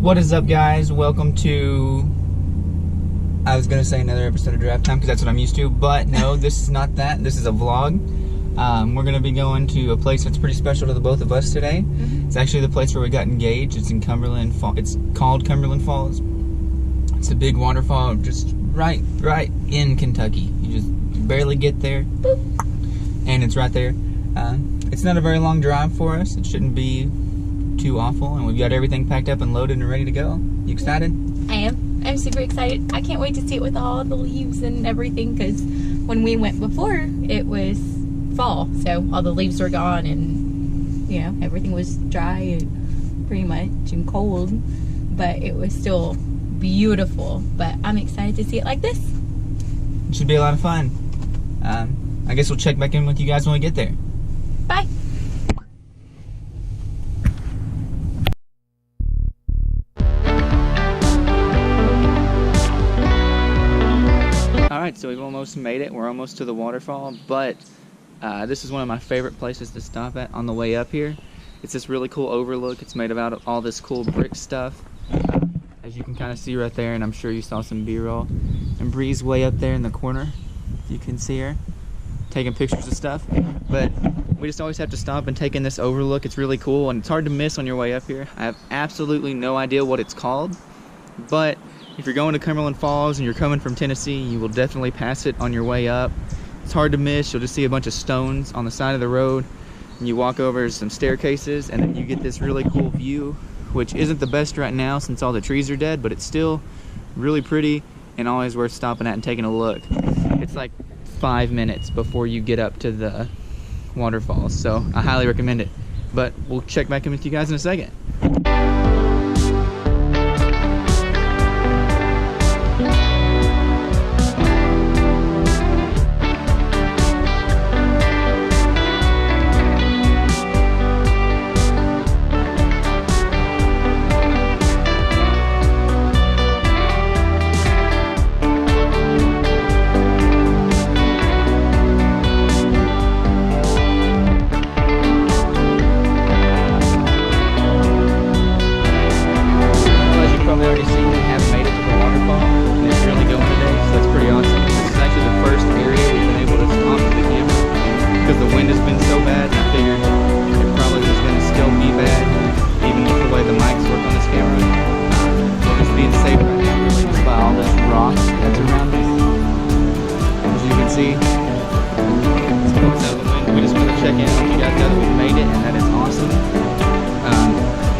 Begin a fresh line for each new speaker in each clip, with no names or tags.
What is up, guys? Welcome to, I was going to say another episode of Draft Time because that's what I'm used to, but no, this is not that. This is a vlog. We're going to be going to a place that's pretty special to the both of us today. It's actually the place where we got engaged. It's in Cumberland. It's called Cumberland Falls. It's a big waterfall just right in Kentucky. You just barely get there, boop, and it's right there. It's not a very long drive for us. It shouldn't be too awful, and we've got everything packed up and loaded and ready to go. You excited?
I am. I'm super excited. I can't wait to see it with all the leaves and everything, because when we went before, it was fall, so all the leaves were gone and, you know, everything was dry and pretty much and cold, but it was still beautiful. But I'm excited to see it like this.
It should be a lot of fun. I guess we'll check back in with you guys when we get there.
Bye.
Alright, so we've almost made it. We're almost to the waterfall, but this is one of my favorite places to stop at on the way up here. It's this really cool overlook. It's made of all this cool brick stuff, as you can kind of see right there, and I'm sure you saw some B-roll. And Bree's way up there in the corner, you can see her taking pictures of stuff. But we just always have to stop and take in this overlook. It's really cool, and it's hard to miss on your way up here. I have absolutely no idea what it's called, but if you're going to Cumberland Falls and you're coming from Tennessee, you will definitely pass it on your way up. It's hard to miss. You'll just see a bunch of stones on the side of the road, and you walk over some staircases, and then you get this really cool view, which isn't the best right now since all the trees are dead, but it's still really pretty and always worth stopping at and taking a look. It's like 5 minutes before you get up to the waterfalls, so I highly recommend it. But we'll check back in with you guys in a second.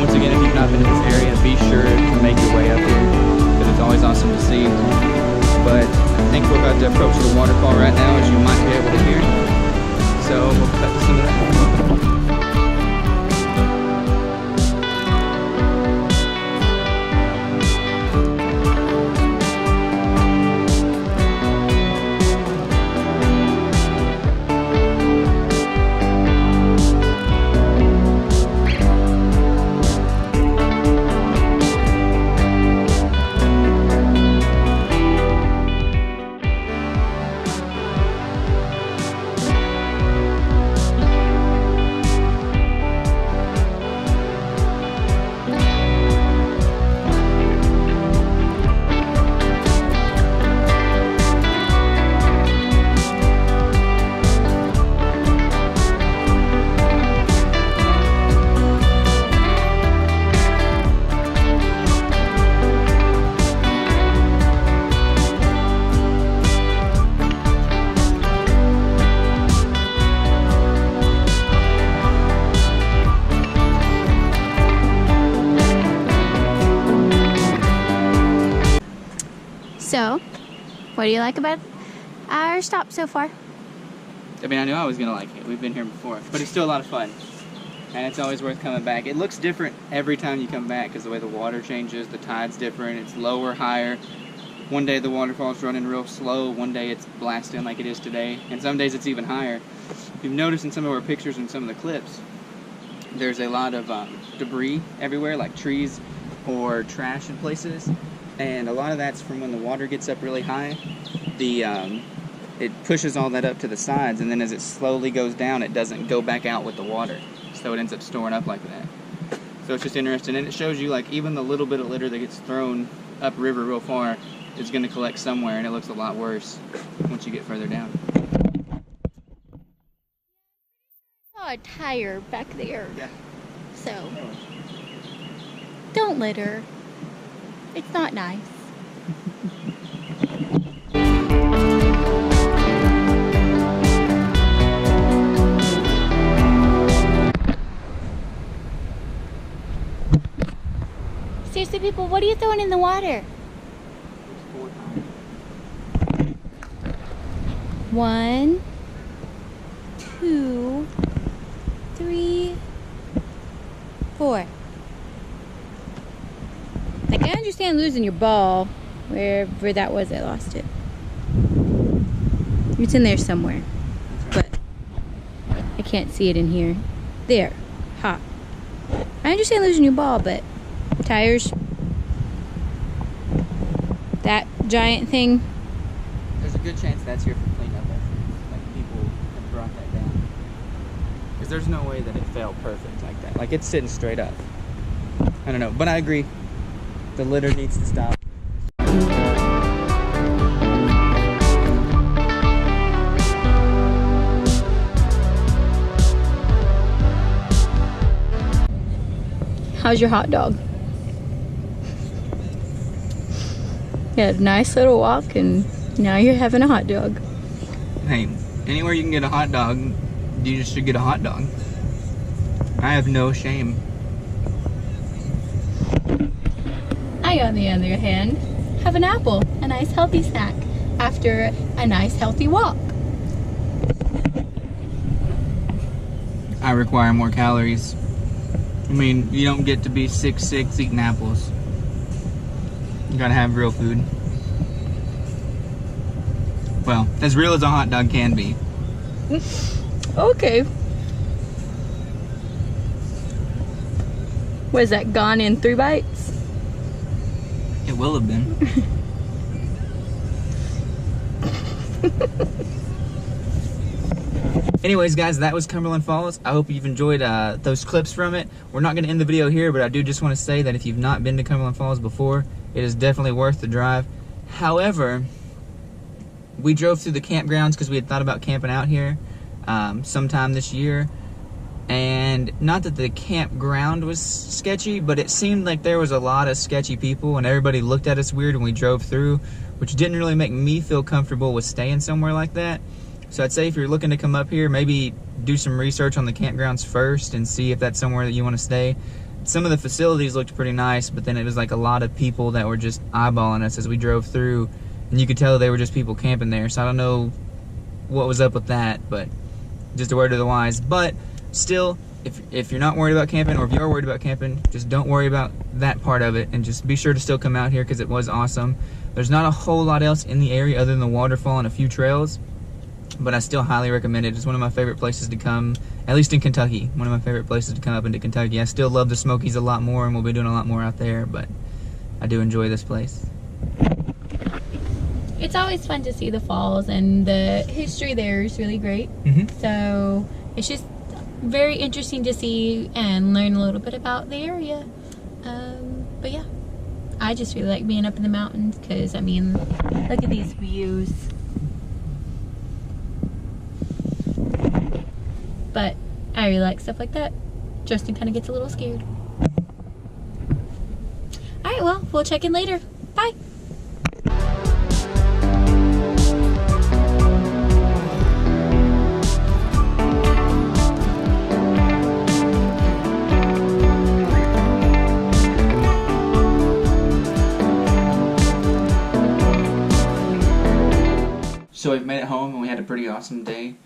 Once again, if you've not been to this area, be sure to make your way up here, because it's always awesome to see. But I think we're about to approach the waterfall right now, as you might be able to hear. So we'll cut to some of that.
So, what do you like about our stop so far?
I mean, I knew I was gonna like it. We've been here before, but it's still a lot of fun, and it's always worth coming back. It looks different every time you come back because the way the water changes, the tide's different. It's lower, higher. One day the waterfall's running real slow. One day it's blasting like it is today, and some days it's even higher. You've noticed in some of our pictures and some of the clips, there's a lot of debris everywhere, like trees or trash in places. And a lot of that's from when the water gets up really high. It pushes all that up to the sides, and then as it slowly goes down, it doesn't go back out with the water. So it ends up storing up like that. So it's just interesting, and it shows you like even the little bit of litter that gets thrown upriver real far is going to collect somewhere, and it looks a lot worse once you get further down.
I saw a tire back there.
Yeah.
So don't litter. It's not nice. Seriously, people, what are you throwing in the water? 1, 2, 3, 4. Like, I understand losing your ball. Wherever that was, I lost it. It's in there somewhere. But I can't see it in here. There. Ha. I understand losing your ball, but tires. That giant thing.
There's a good chance that's here for cleanup efforts. Like, people have brought that down. Because there's no way that it fell perfect like that. Like, it's sitting straight up. I don't know, but I agree. The litter needs to stop.
How's your hot dog? You had a nice little walk and now you're having a hot dog.
Hey, anywhere you can get a hot dog, you just should get a hot dog. I have no shame.
I, on the other hand, have an apple, a nice healthy snack, after a nice healthy walk.
I require more calories. I mean, you don't get to be 6'6" eating apples. You gotta have real food. Well, as real as a hot dog can be.
Okay. Was that gone in 3 bites?
It will have been. Anyways, guys, that was Cumberland Falls. I hope you've enjoyed those clips from it. We're not going to end the video here, but I do just want to say that if you've not been to Cumberland Falls before, it is definitely worth the drive. However, we drove through the campgrounds because we had thought about camping out here sometime this year. And not that the campground was sketchy, but it seemed like there was a lot of sketchy people and everybody looked at us weird when we drove through, which didn't really make me feel comfortable with staying somewhere like that. So I'd say if you're looking to come up here, maybe do some research on the campgrounds first and see if that's somewhere that you want to stay. Some of the facilities looked pretty nice, but then it was like a lot of people that were just eyeballing us as we drove through, and you could tell they were just people camping there. So I don't know what was up with that, but just a word to the wise. But still, if you're not worried about camping, or if you're worried about camping, just don't worry about that part of it, and just be sure to still come out here because it was awesome. There's not a whole lot else in the area other than the waterfall and a few trails, but I still highly recommend it. It's one of my favorite places to come, at least in Kentucky. One of my favorite places to come up into Kentucky. I still love the Smokies a lot more, and we'll be doing a lot more out there, but I do enjoy this place.
It's always fun to see the falls, and the history there is really great. So it's just very interesting to see and learn a little bit about the area. But yeah, I just really like being up in the mountains because, I mean, look at these views. But I really like stuff like that. Justin kind of gets a little scared. Alright, well, we'll check in later. Bye!
So we've made it home and we had a pretty awesome day.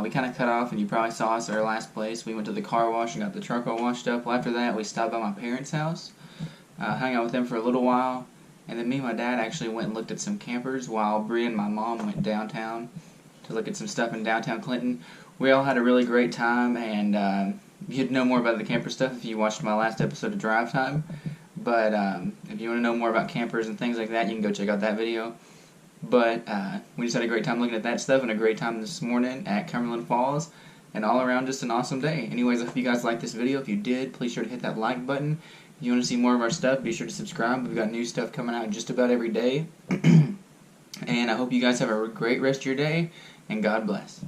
We kind of cut off, and you probably saw us at our last place. We went to the car wash and got the truck all washed up. Well, after that, we stopped by my parents' house, hung out with them for a little while, and then me and my dad actually went and looked at some campers while Bree and my mom went downtown to look at some stuff in downtown Clinton. We all had a really great time, and you'd know more about the camper stuff if you watched my last episode of Drive Time. But if you want to know more about campers and things like that, you can go check out that video. But we just had a great time looking at that stuff, and a great time this morning at Cumberland Falls. and all around just an awesome day. Anyways, I hope you guys liked this video. If you did, please sure to hit that like button. If you want to see more of our stuff, be sure to subscribe. We've got new stuff coming out just about every day. And I hope you guys have a great rest of your day, and God bless.